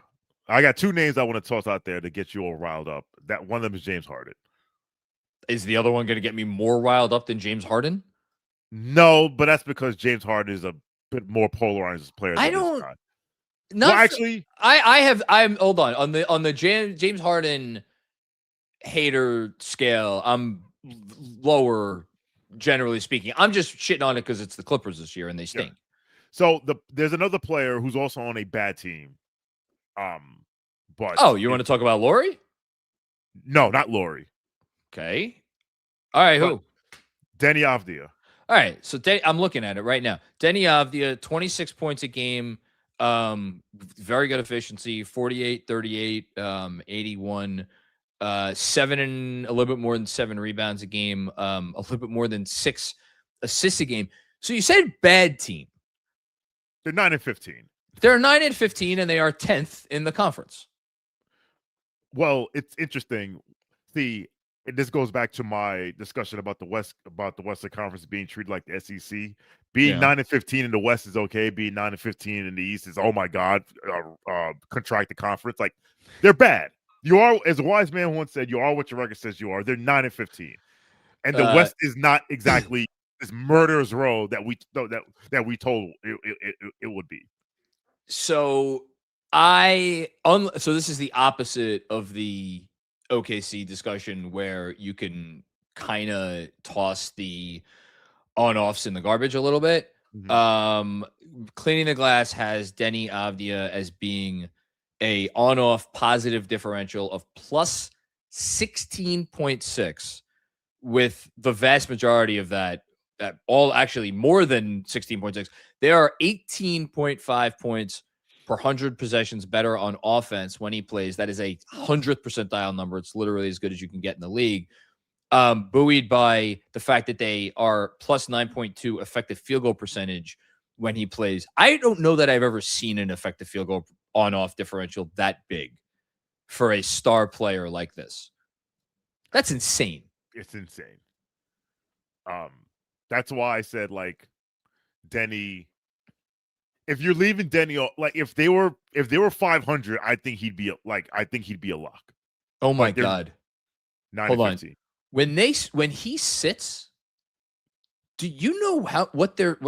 I got 2 names I want to toss out there to get you all riled up. That one of them is James Harden. Is the other one going to get me more riled up than James Harden? No, but that's because James Harden is a bit more polarized player than this guy. No, actually, I'm hold on the James Harden hater scale. I'm lower, generally speaking. I'm just shitting on it because it's the Clippers this year and they stink. Yeah. So there's another player who's also on a bad team. But you want to talk about Laurie? No, not Laurie. Okay. All right. Who? Denny Avdia. All right. So I'm looking at it right now. Denny Avdia, 26 points a game. Very good efficiency, 48, 38, 81, 7 and a little bit more than 7 rebounds a game, a little bit more than 6 assists a game. So you said bad team. They're 9 and 15. They're 9 and 15, and they are 10th in the conference. Well, it's interesting. See, this goes back to my discussion about the Western Conference being treated like the SEC. Being 9 and 15 in the West is okay. Being 9 and 15 in the East is, oh my God, contract the conference. Like, they're bad. You are, as a wise man once said, you are what your record says you are. They're 9 and 15, and the West is not exactly this murderer's row that we told it would be. So so this is the opposite of the OKC discussion where you can kind of toss the on-offs in the garbage a little bit. Mm-hmm. Cleaning the Glass has Denny Avdia as being a on-off positive differential of plus 16.6, with the vast majority of that all actually more than 16.6. There are 18.5 points per 100 possessions better on offense when he plays. That is a 100th percentile number. It's literally as good as you can get in the league. Buoyed by the fact that they are plus 9.2 effective field goal percentage when he plays. I don't know that I've ever seen an effective field goal on-off differential that big for a star player like this. That's insane. It's insane. That's why I said like Denny. If you're leaving Denny, like if they were 500, I think he'd be a lock. Oh my But they're God. 9 Hold and on. 15. When he sits, do you know what their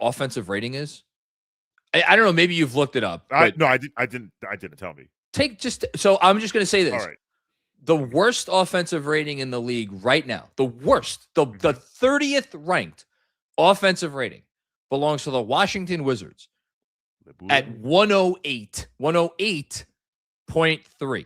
offensive rating is? I don't know. Maybe you've looked it up. But I didn't tell me. So I'm just going to say this. All right. The worst offensive rating in the league right now, the worst, the 30th ranked offensive rating belongs to the Washington Wizards at 108.3.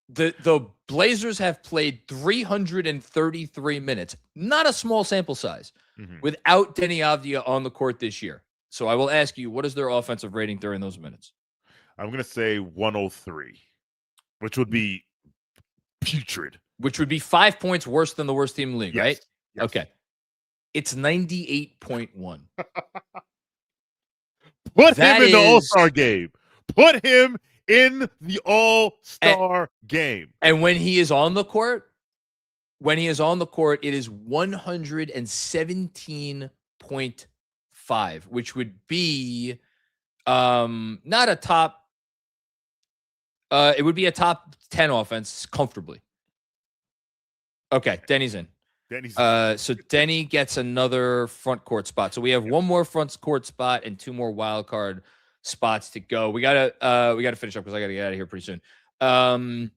The Blazers have played 333 minutes, not a small sample size, without Denny Avdia on the court this year. So I will ask you, what is their offensive rating during those minutes? I'm going to say 103, which would be putrid. Which would be 5 points worse than the worst team in the league, Yes. right? Yes. Okay. It's 98.1. Put him in the All-Star game. Put him in the All-Star game. And when he is on the court, it is 117.5, which would be not a top it would be a top 10 offense comfortably. Okay, Denny's in. So Denny gets another front court spot. So we have one more front court spot and two more wild card spots to go. We gotta finish up because I gotta get out of here pretty soon. Do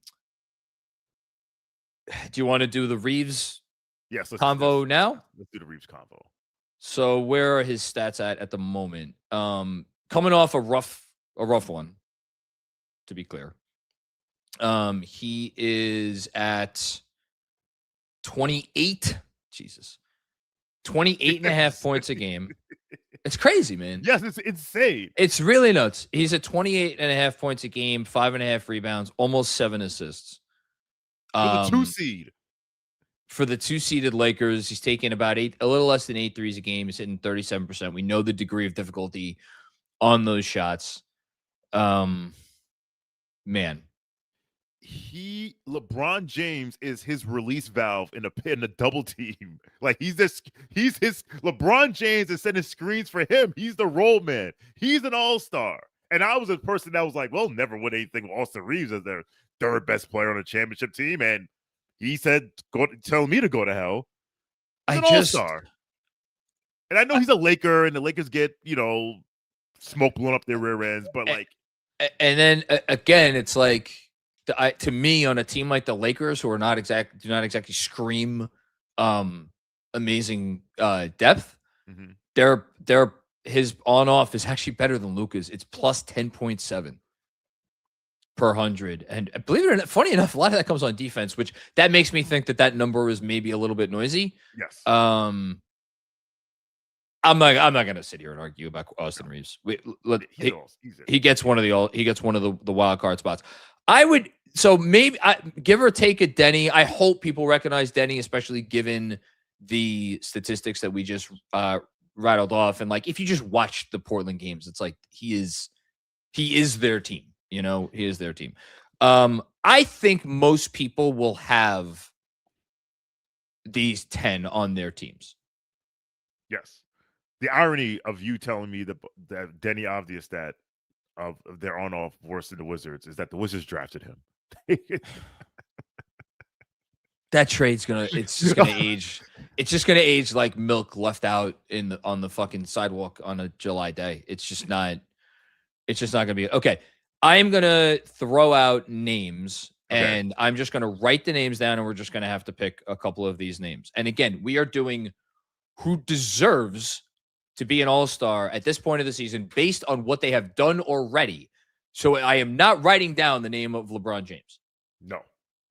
you want to do the Reeves convo now? Let's do the Reeves convo. So where are his stats at the moment? Coming off a rough one, to be clear. He is at 28 and a half points a game. It's crazy, man. Yes, it's insane. It's really nuts. He's at 28 and a half points a game, 5.5 rebounds, almost 7 assists. For the 2 seed. For the 2-seeded Lakers, he's taking about a little less than 8 threes a game. He's hitting 37%. We know the degree of difficulty on those shots. Man. LeBron James is his release valve in a double team. Like he's his LeBron James is sending screens for him. He's the role man. He's an all-star. And I was a person that was like, well, never win anything with Austin Reeves as their third best player on a championship team. And he said, tell me to go to hell. He's an all-star. And I know he's a Laker and the Lakers get, smoke blown up their rear ends, but and then again, it's like, to me, on a team like the Lakers, who are do not exactly scream amazing depth, his on-off is actually better than Luka's. It's plus 10.7 per 100. And believe it or not, funny enough, a lot of that comes on defense, which that makes me think that number is maybe a little bit noisy. Yes. I'm not going to sit here and argue about Austin Reeves. He gets one of the wild card spots. So maybe give or take a Denny. I hope people recognize Denny, especially given the statistics that we just rattled off. And like, if you just watch the Portland games, it's like he is their team. He is their team. I think most people will have these 10 on their teams. Yes. The irony of you telling me that Denny Avdia stat of their on-off worse than the Wizards is that the Wizards drafted him. That trade's it's just gonna age. It's just gonna age like milk left out on the fucking sidewalk on a July day. It's just not gonna be okay. I am gonna throw out names and I'm just gonna write the names down and we're just gonna have to pick a couple of these names. And again, we are doing who deserves to be an all-star at this point of the season based on what they have done already. So I am not writing down the name of LeBron James. No.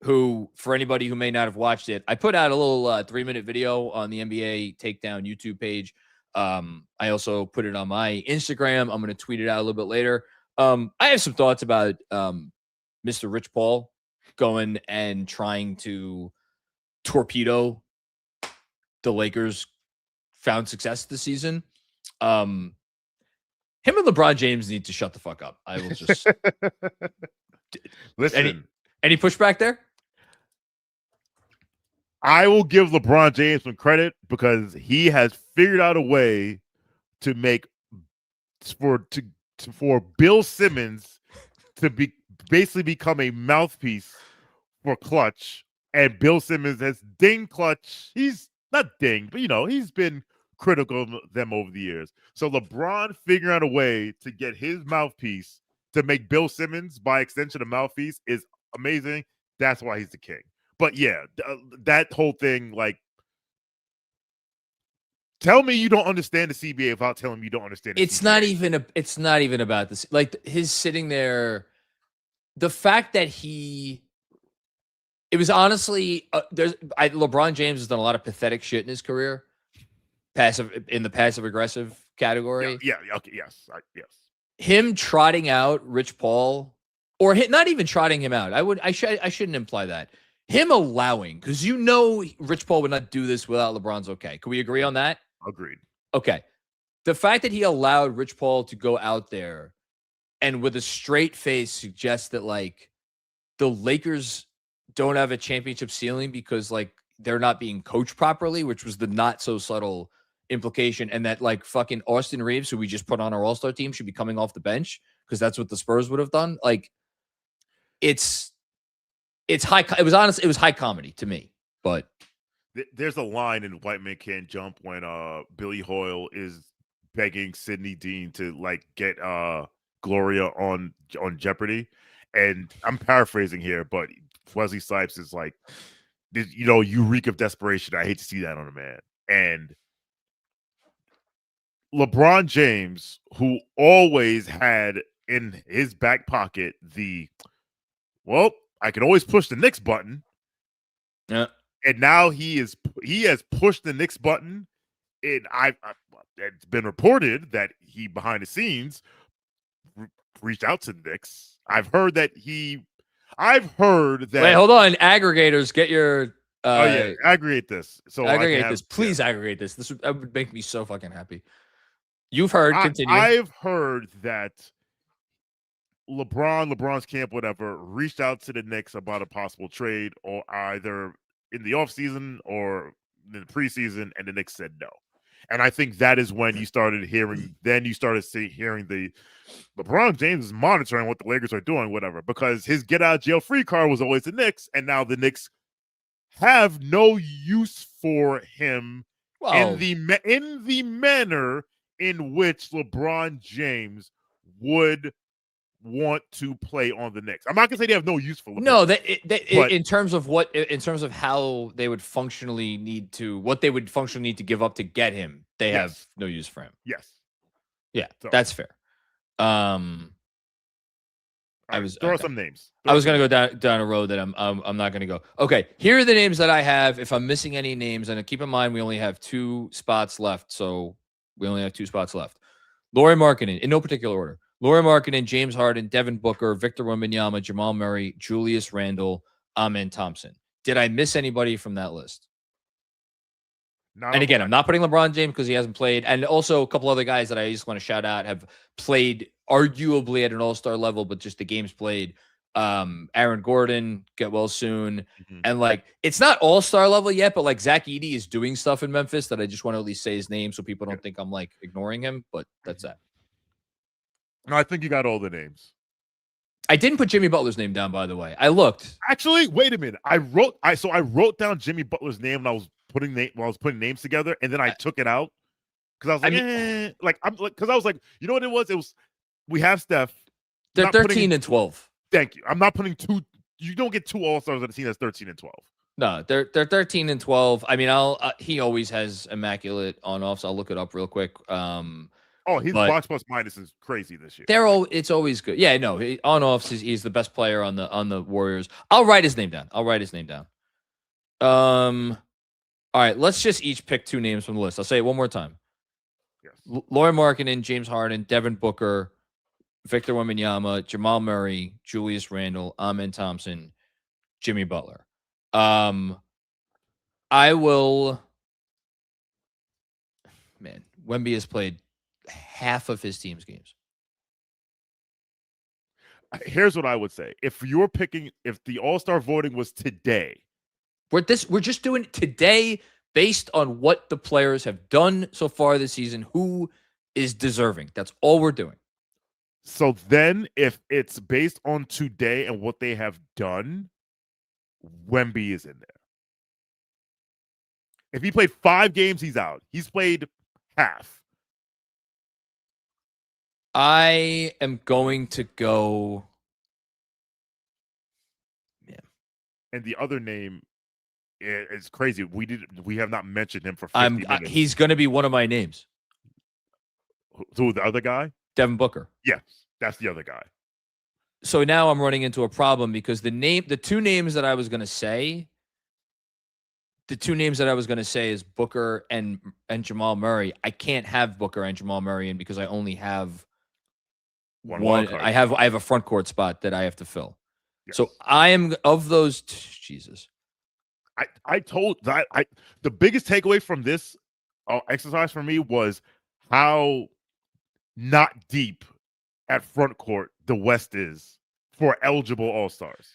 Who, for anybody who may not have watched it, I put out a little 3-minute video on the NBA Takedown YouTube page. I also put it on my Instagram. I'm going to tweet it out a little bit later. I have some thoughts about Mr. Rich Paul going and trying to torpedo the Lakers' found success this season. Him and LeBron James need to shut the fuck up. I will just listen. Any pushback there? I will give LeBron James some credit because he has figured out a way to make for Bill Simmons to be basically become a mouthpiece for Clutch, and Bill Simmons has dinged Clutch. He's not dinged, but he's been critical of them over the years. So LeBron figuring out a way to get his mouthpiece to make Bill Simmons, by extension, a mouthpiece is amazing. That's why he's the king. But yeah, that whole thing, like, tell me you don't understand the CBA without telling me you don't understand the It's CBA. it's not even about this. Like his sitting there, the fact that it was honestly LeBron James has done a lot of pathetic shit in his career, in the passive aggressive category. Yeah, okay, yes. Him trotting out Rich Paul, or not even trotting him out. I shouldn't imply that. Him allowing, because Rich Paul would not do this without LeBron's okay. Can we agree on that? Agreed. Okay. The fact that he allowed Rich Paul to go out there and with a straight face suggest that like the Lakers don't have a championship ceiling because like they're not being coached properly, which was the not so subtle implication, and that like fucking Austin Reeves, who we just put on our All-Star team, should be coming off the bench because that's what the Spurs would have done. Like it's high. It was high comedy to me, but there's a line in White Man Can't Jump when Billy Hoyle is begging Sidney Dean to like get Gloria on Jeopardy, and I'm paraphrasing here, but Wesley Snipes is like, you reek of desperation. I hate to see that on a man. And LeBron James, who always had in his back pocket I can always push the Knicks button. yeah. And now he has pushed the Knicks button. And it's been reported that he behind the scenes reached out to the Knicks. I've heard that. Wait, hold on, aggregators, get your. Aggregate this. So aggregate this, please. Aggregate this. That would make me so fucking happy. You've heard. Continue. I've heard that LeBron's camp, whatever, reached out to the Knicks about a possible trade, or either in the offseason or in the preseason, and the Knicks said no. And I think that is when you started hearing. Then you started hearing the LeBron James is monitoring what the Lakers are doing, whatever, because his get out of jail free card was always the Knicks, and now the Knicks have no use for him in the manner in which LeBron James would want to play on the Knicks. I'm not gonna say they have no use for LeBron. No, in terms of how they would functionally need to give up to get him, they have no use for him. Yes. Yeah, that's fair. Throw some names. I was gonna go down a road that I'm not gonna go. Okay, here are the names that I have. If I'm missing any names, and keep in mind we only have 2 spots left, so we only have 2 spots left. Lauri Markkanen, in no particular order. Lauri Markkanen, James Harden, Devin Booker, Victor Wembanyama, Jamal Murray, Julius Randle, Amen Thompson. Did I miss anybody from that list? And again, I'm not putting LeBron James because he hasn't played. And also a couple other guys that I just want to shout out have played arguably at an all-star level, but just the games played. Aaron Gordon, get well soon. Mm-hmm. And like, it's not all-star level yet, but like Zach Edey is doing stuff in Memphis that I just want to at least say his name so people don't think I'm like ignoring him, but that's that. No, I think you got all the names. I didn't put Jimmy Butler's name down, by the way. I looked. Actually, wait a minute. I wrote down Jimmy Butler's name and I was putting names together, and then I took it out because I was like, because I was like, you know what it was? It was we have Steph. They're 13 and 12. Thank you. I'm not putting 2. You don't get 2 All-Stars on a team that's 13 and 12. No, they're 13 and 12. I mean, he always has immaculate on-offs. I'll look it up real quick. His box plus minus is crazy this year. It's always good. Yeah, no, on-offs he's the best player on the Warriors. I'll write his name down. All right, let's just each pick 2 names from the list. I'll say it one more time. Yes. Lauri Markkanen, James Harden, Devin Booker, Victor Wembanyama, Jamal Murray, Julius Randle, Amen Thompson, Jimmy Butler. I will. Man, Wemby has played half of his team's games. Here's what I would say: if the All-Star voting was today, We're just doing it today based on what the players have done so far this season. Who is deserving? That's all we're doing. So then, if it's based on today and what they have done, Wemby is in there. If he played 5 games, he's out. He's played half. I am going to go. Yeah. And the other name is crazy. We have not mentioned him for 50 minutes. He's going to be one of my names. Who, the other guy? Devin Booker. Yes, that's the other guy. So now I'm running into a problem because the two names that I was going to say, is Booker and Jamal Murray. I can't have Booker and Jamal Murray in because I only have one. I have a front court spot that I have to fill. Yes. So I am of those. Jesus. The biggest takeaway from this exercise for me was how not deep at front court the West is for eligible All-Stars.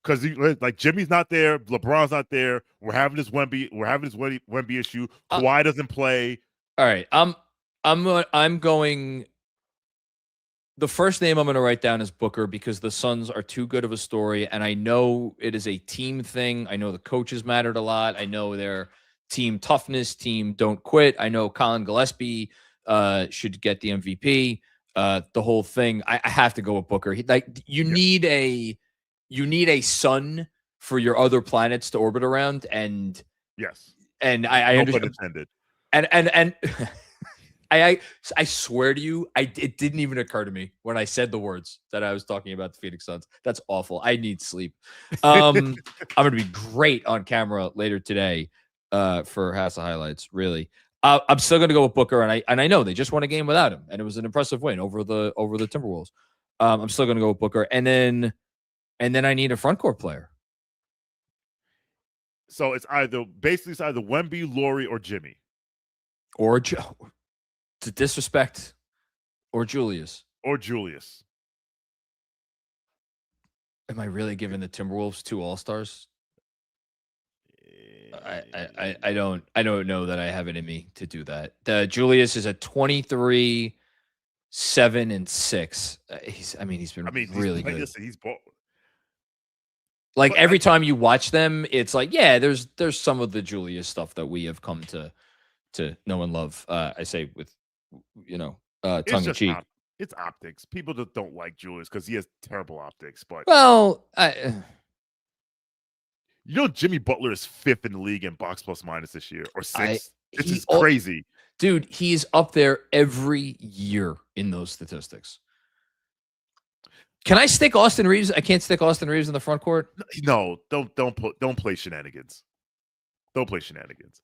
Because like Jimmy's not there, LeBron's not there. We're having this Wemby issue. Kawhi doesn't play. All right, I'm going. The first name I'm going to write down is Booker because the Suns are too good of a story, and I know it is a team thing. I know the coaches mattered a lot. I know their team toughness, team don't quit. I know Colin Gillespie should get the MVP. The whole thing. I have to go with Booker. You need a sun for your other planets to orbit around, and yes, and I understand. And I swear to you, it didn't even occur to me when I said the words that I was talking about the Phoenix Suns. That's awful. I need sleep. I'm going to be great on camera later today for House of Highlights. Really, I'm still going to go with Booker, and I know they just won a game without him, and it was an impressive win over the Timberwolves. I'm still going to go with Booker, and then I need a front court player. So it's either Wemby, Laurie, or Jimmy, or Joe. To disrespect, or Julius. Am I really giving the Timberwolves 2 All-Stars? I don't know that I have it in me to do that. Julius is a 23, 7, and 6. He's been really good. Listen, he's bought. Like every time you watch them, it's like, yeah, there's some of the Julius stuff that we have come to know and love. I say with tongue in cheek. It's optics. People that don't like Julius because he has terrible optics. But Jimmy Butler is 5th in the league in box plus minus this year, or 6th. This is crazy, dude. He's up there every year in those statistics. Can I stick Austin Reeves? I can't stick Austin Reeves in the front court. No, don't play shenanigans. Don't play shenanigans.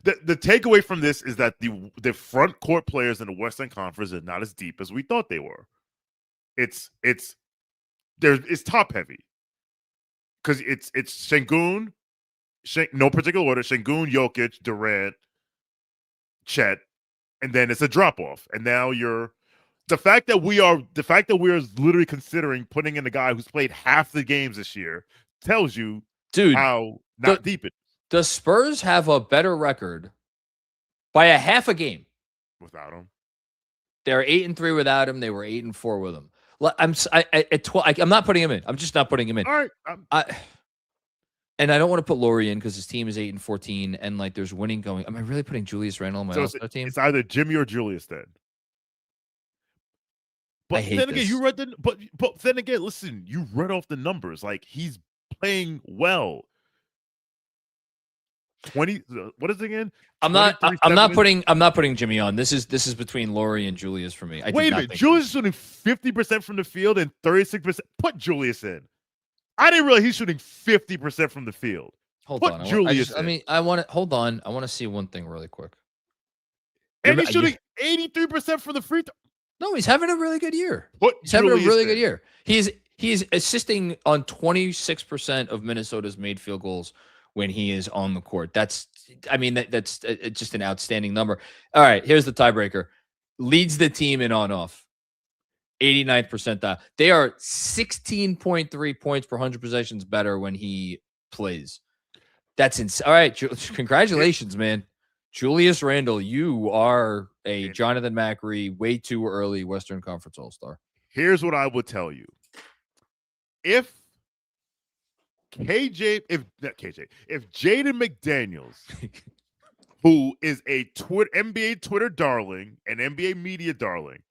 The takeaway from this is that the front court players in the Western Conference are not as deep as we thought they were. It's top heavy because it's Şengün, no particular order. Şengün, Jokic, Durant, Chet, and then it's a drop off. And now the fact that we are literally considering putting in a guy who's played half the games this year tells you, dude, how not deep it is. The Spurs have a better record by a half a game without him. They're 8-3 without him. They were 8-4 with him. I'm not putting him in. I'm just not putting him in. All right. And I don't want to put Laurie in because his team is 8-14 and like there's winning going. Am I really putting Julius Randle on my All-Star team? It's either Jimmy or Julius then. But then again, you read but then again, listen, you read off the numbers. Like he's playing well. 20. What is it again? I'm not putting Jimmy on. This is between Laurie and Julius for me. Wait a minute. Julius is shooting 50% from the field and 36%. Put Julius in. I didn't realize he's shooting 50% from the field. Hold on. I want to see one thing really quick. And he's shooting 83% from the free throw. No, he's having a really good year. He's having a really good year. He's assisting on 26% of Minnesota's made field goals when he is on the court. That's just an outstanding number. All right, here's the tiebreaker. Leads the team in on-off. 89th percentile. They are 16.3 points per 100 possessions better when he plays. That's insane. All right, congratulations, man. Julius Randle, you are a Jonathan Macri way too early Western Conference All-Star. Here's what I would tell you. If Jaden McDaniels, who is a NBA Twitter darling and NBA media darling,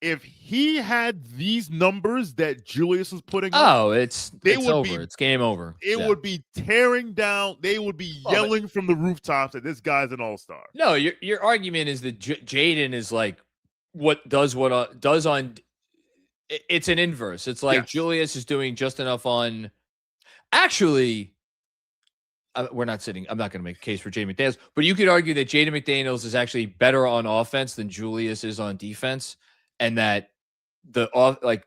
if he had these numbers that Julius was putting up, it's over. It's game over. It would be tearing down. They would be yelling from the rooftops that this guy's an all-star. No, your argument is that Jaden is like what does on. It's an inverse. It's like Julius is doing just enough on. Actually, we're not sitting. I'm not going to make a case for Jaden McDaniels, but you could argue that Jaden McDaniels is actually better on offense than Julius is on defense. And that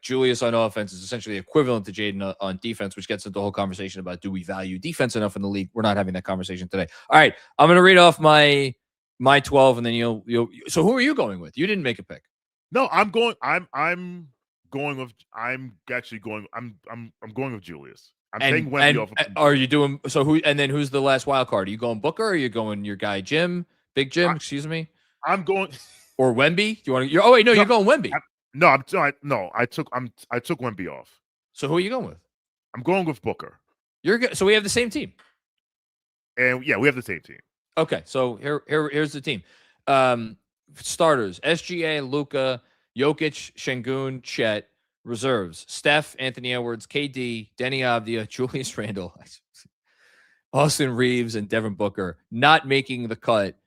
Julius on offense is essentially equivalent to Jaden on defense, which gets into the whole conversation about do we value defense enough in the league? We're not having that conversation today. All right, I'm going to read off my 12, and then you'll. So who are you going with? You didn't make a pick. No, I'm going with Julius. I'm saying Wemby off. Are you doing so? Who and then who's the last wild card? Are you going Booker? Or are you going your guy Big Jim? Excuse me. I'm going. Or Wemby? Do you want to? Oh wait, no, you're going Wemby. I took Wemby off. So who are you going with? I'm going with Booker. So we have the same team. And yeah, we have the same team. Okay, so here's the team. Starters: SGA, Luka, Jokic, Şengün, Chet. Reserves: Steph, Anthony Edwards, KD, Denny Avdia, Julius Randle, Austin Reeves, and Devin Booker. Not making the cut.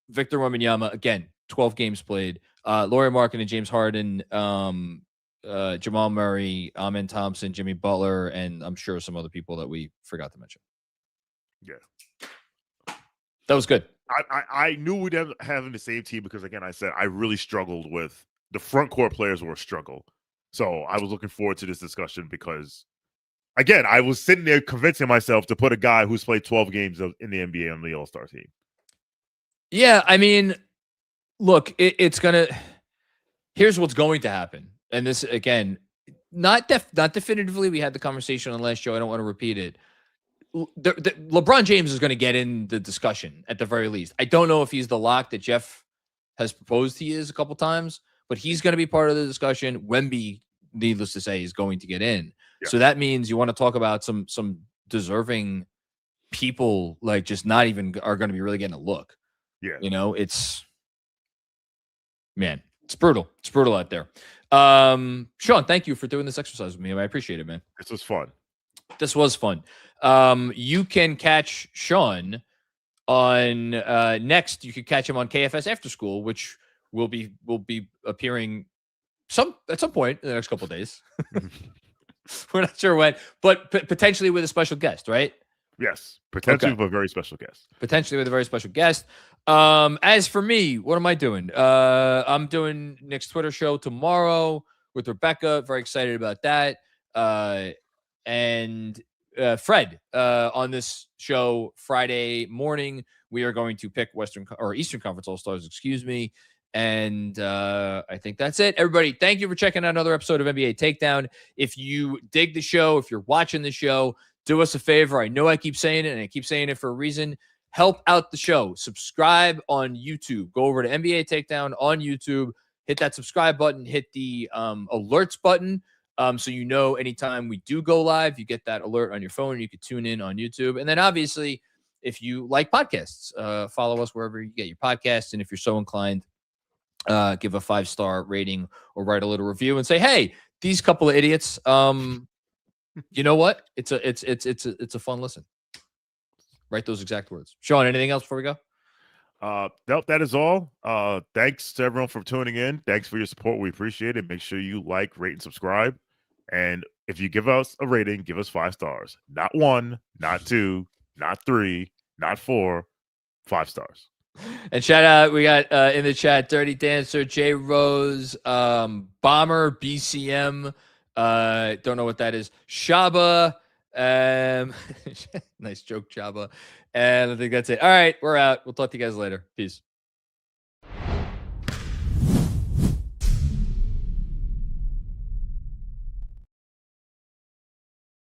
Victor Wembanyama, again, 12 games played. Lauri Markkanen and James Harden, Jamal Murray, Amen Thompson, Jimmy Butler, and I'm sure some other people that we forgot to mention. Yeah. That was good. I knew we'd have having the same team because, again, I said I really struggled with the front court players were a struggle. So I was looking forward to this discussion because, again, I was sitting there convincing myself to put a guy who's played 12 games in the NBA on the All-Star team. Yeah, I mean, look, it's going to – here's what's going to happen. And this, again, not definitively. We had the conversation on last show. I don't want to repeat it. LeBron James is going to get in the discussion at the very least. I don't know if he's the lock that Jeff has proposed he is a couple times, but he's going to be part of the discussion. Wemby, needless to say, is going to get in. Yeah. So that means you want to talk about some deserving people, like just not even are going to be really getting a look. Yeah. You know, it's brutal. It's brutal out there. Shawn, thank you for doing this exercise with me. I appreciate it, man. This was fun. You can catch Shawn on next. You can catch him on KFS After School, which will be appearing at some point in the next couple of days. We're not sure when, but potentially with a special guest, right? Yes, potentially with a very special guest. Potentially with a very special guest. As for me, what am I doing? I'm doing Nick's Twitter show tomorrow with Rebecca. Very excited about that. And Fred, on this show Friday morning, we are going to pick Eastern Conference All-Stars, excuse me. And I think that's it. Everybody, thank you for checking out another episode of NBA Takedown. If you dig the show, if you're watching the show, do us a favor. I know I keep saying it, and I keep saying it for a reason. Help out the show. Subscribe on YouTube. Go over to NBA Takedown on YouTube. Hit that subscribe button. Hit the alerts button. So you know anytime we do go live, you get that alert on your phone. You can tune in on YouTube. And then obviously, if you like podcasts, follow us wherever you get your podcasts. And if you're so inclined, give a 5-star rating or write a little review and say, hey, these couple of idiots, you know what? It's a fun listen. Write those exact words. Shawn, anything else before we go? Nope, that is all. Thanks to everyone for tuning in. Thanks for your support. We appreciate it. Make sure you like, rate, and subscribe. And if you give us a rating, give us 5 stars. Not 1, not 2, not 3, not 4, 5 stars. And shout out, we got in the chat, Dirty Dancer, J Rose, Bomber, BCM. Don't know what that is. Shaba. Nice joke, Shaba. And I think that's it. All right, we're out. We'll talk to you guys later. Peace.